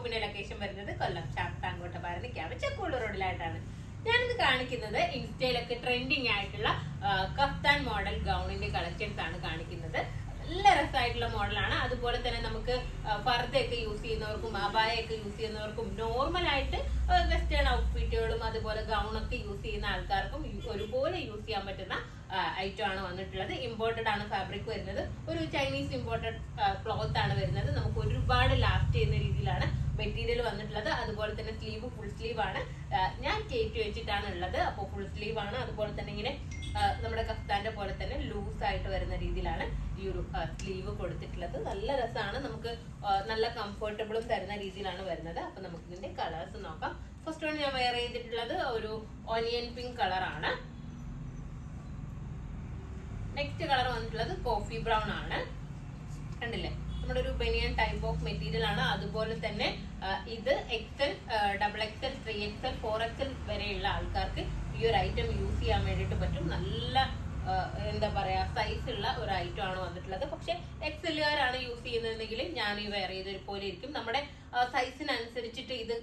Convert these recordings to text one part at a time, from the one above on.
ഷോപ്പിന്റെ ലൊക്കേഷൻ വരുന്നത് കൊല്ലം ശാസ്താംകോട്ട ഭരണിക്കാവ് ചെക്കോട് റോഡിലായിട്ടാണ്. ഞാനിത് കാണിക്കുന്നത് ഇൻസ്റ്റയിലൊക്കെ ട്രെൻഡിങ് ആയിട്ടുള്ള കഫ്താൻ മോഡൽ ഗൗണിന്റെ കളക്ഷൻസ് ആണ് കാണിക്കുന്നത്. നല്ല രസമായിട്ടുള്ള മോഡലാണ്. അതുപോലെ തന്നെ നമുക്ക് ഫർദയൊക്കെ യൂസ് ചെയ്യുന്നവർക്കും അബായൊക്കെ യൂസ് ചെയ്യുന്നവർക്കും നോർമൽ ആയിട്ട് വെസ്റ്റേൺ ഔട്ട്ഫിറ്റുകളും അതുപോലെ ഗൗണൊക്കെ യൂസ് ചെയ്യുന്ന ആൾക്കാർക്കും ഒരുപോലെ യൂസ് ചെയ്യാൻ പറ്റുന്ന ഐറ്റം ആണ് വന്നിട്ടുള്ളത്. ഇമ്പോർട്ടഡ് ആണ് ഫാബ്രിക് വരുന്നത്. ഒരു ചൈനീസ് ഇമ്പോർട്ടഡ് ക്ലോത്ത് ആണ് വരുന്നത്. നമുക്ക് ഒരുപാട് ലാസ്റ്റ് ചെയ്യുന്ന രീതിയിലാണ് മെറ്റീരിയൽ വന്നിട്ടുള്ളത്. അതുപോലെ തന്നെ സ്ലീവ് ഫുൾ സ്ലീവ് ആണ്. ഞാൻ കയറ്റി വെച്ചിട്ടാണ് ഉള്ളത്. അപ്പോൾ ഫുൾ സ്ലീവ് ആണ്. അതുപോലെ തന്നെ ഇങ്ങനെ നമ്മുടെ കഫ്താന്റെ പോലെ തന്നെ ലൂസ് ആയിട്ട് വരുന്ന രീതിയിലാണ് ഈ ഒരു സ്ലീവ് കൊടുത്തിട്ടുള്ളത്. നല്ല രസമാണ്. നമുക്ക് നല്ല കംഫർട്ടബിളും തരുന്ന രീതിയിലാണ് വരുന്നത്. അപ്പൊ നമുക്ക് ഇതിന്റെ കളേഴ്സ് നോക്കാം. ഫസ്റ്റ് വൺ ഞാൻ വെയർ ചെയ്തിട്ടുള്ളത് ഒരു ഓനിയൻ പിങ്ക് കളറാണ്. നെക്സ്റ്റ് കളർ വന്നിട്ടുള്ളത് കോഫി ബ്രൗൺ ആണ്. കണ്ടില്ലേ, നമ്മുടെ ഒരു ബനിയൻ ടൈപ്പ് ഓഫ് മെറ്റീരിയൽ ആണ്. അതുപോലെ തന്നെ ഇത് XL, XXL, 3XL, 4XL വരെയുള്ള ആൾക്കാർക്ക് ഈ ഒരു ഐറ്റം യൂസ് ചെയ്യാൻ വേണ്ടിയിട്ട് പറ്റും. നല്ല എന്താ പറയാ സൈസ് ഉള്ള ഒരു ഐറ്റം ആണ് വന്നിട്ടുള്ളത്. പക്ഷെ XLകാരാണ് യൂസ് ചെയ്യുന്നതെങ്കിൽ ഞാൻ ഈ വെയർ ചെയ്തൊരു പോലെ ഇരിക്കും. നമ്മുടെ സൈസിനനുസരിച്ചിട്ട് ഇത്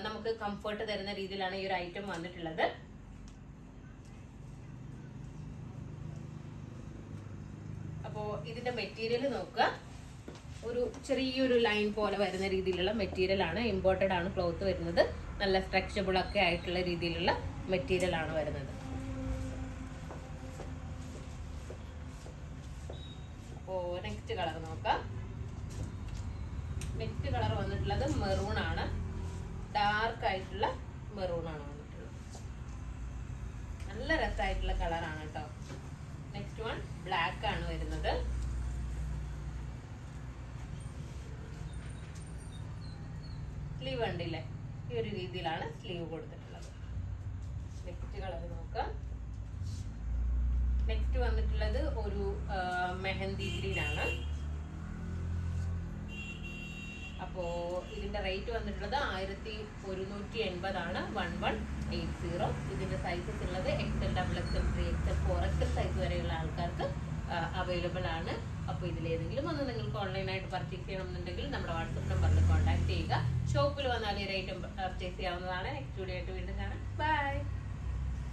നമുക്ക് കംഫർട്ട് തരുന്ന രീതിയിലാണ് ഈ ഒരു ഐറ്റം വന്നിട്ടുള്ളത്. അപ്പോ ഇതിന്റെ മെറ്റീരിയൽ നോക്കുക. ഒരു ചെറിയൊരു ലൈൻ പോലെ വരുന്ന രീതിയിലുള്ള മെറ്റീരിയൽ ആണ്. ഇമ്പോർട്ടഡ് ആണ് ക്ലോത്ത് വരുന്നത്. നല്ല സ്ട്രെച്ചബിൾ ഒക്കെ ആയിട്ടുള്ള രീതിയിലുള്ള മെറ്റീരിയൽ ആണ് വരുന്നത്. അപ്പോ നെക്സ്റ്റ് കളർ നോക്കാം. നെക്സ്റ്റ് കളർ വന്നിട്ടുള്ളത് മെറൂൺ ആണ്. ഡാർക്ക് ആയിട്ടുള്ള മെറൂൺ ആണ് വന്നിട്ടുള്ളത്. നല്ല രസമായിട്ടുള്ള കളറാണ് കേട്ടോ. നെക്സ്റ്റ് വൺ ബ്ലാക്ക് ആണ് വരുന്നത്. സ്ലീവ് കണ്ടില്ലേ, ഈ ഒരു രീതിയിലാണ് സ്ലീവ് കൊടുത്തിട്ടുള്ളത്. നെക്സ്റ്റ് കളർ നോക്കാം. നെക്സ്റ്റ് വന്നിട്ടുള്ളത് ഒരു മെഹന്തി ഗ്രീൻ ആണ്. അപ്പോ ഇതിന്റെ റേറ്റ് വന്നിട്ടുള്ളത് 1180 ആണ്. 1180. ഇതിന്റെ സൈസസ് ഉള്ളത് XL, XXL, 3XL, 4XL size വരെയുള്ള ആൾക്കാർക്ക് അവൈലബിൾ ആണ്. അപ്പൊ ഇതിലേതെങ്കിലും ഒന്ന് നിങ്ങൾക്ക് ഓൺലൈനായിട്ട് പർച്ചേസ് ചെയ്യണമെന്നുണ്ടെങ്കിൽ നമ്മുടെ വാട്സ്ആപ്പ് നമ്പറിൽ കോൺടാക്ട് ചെയ്യുക. ഷോപ്പിൽ വന്നാൽ ഈ ഐറ്റം പർച്ചേസ് ചെയ്യാവുന്നതാണ്. നെക്സ്റ്റ് വീഡിയോ ആയിട്ട് വീണ്ടും കാണാം. ബൈ.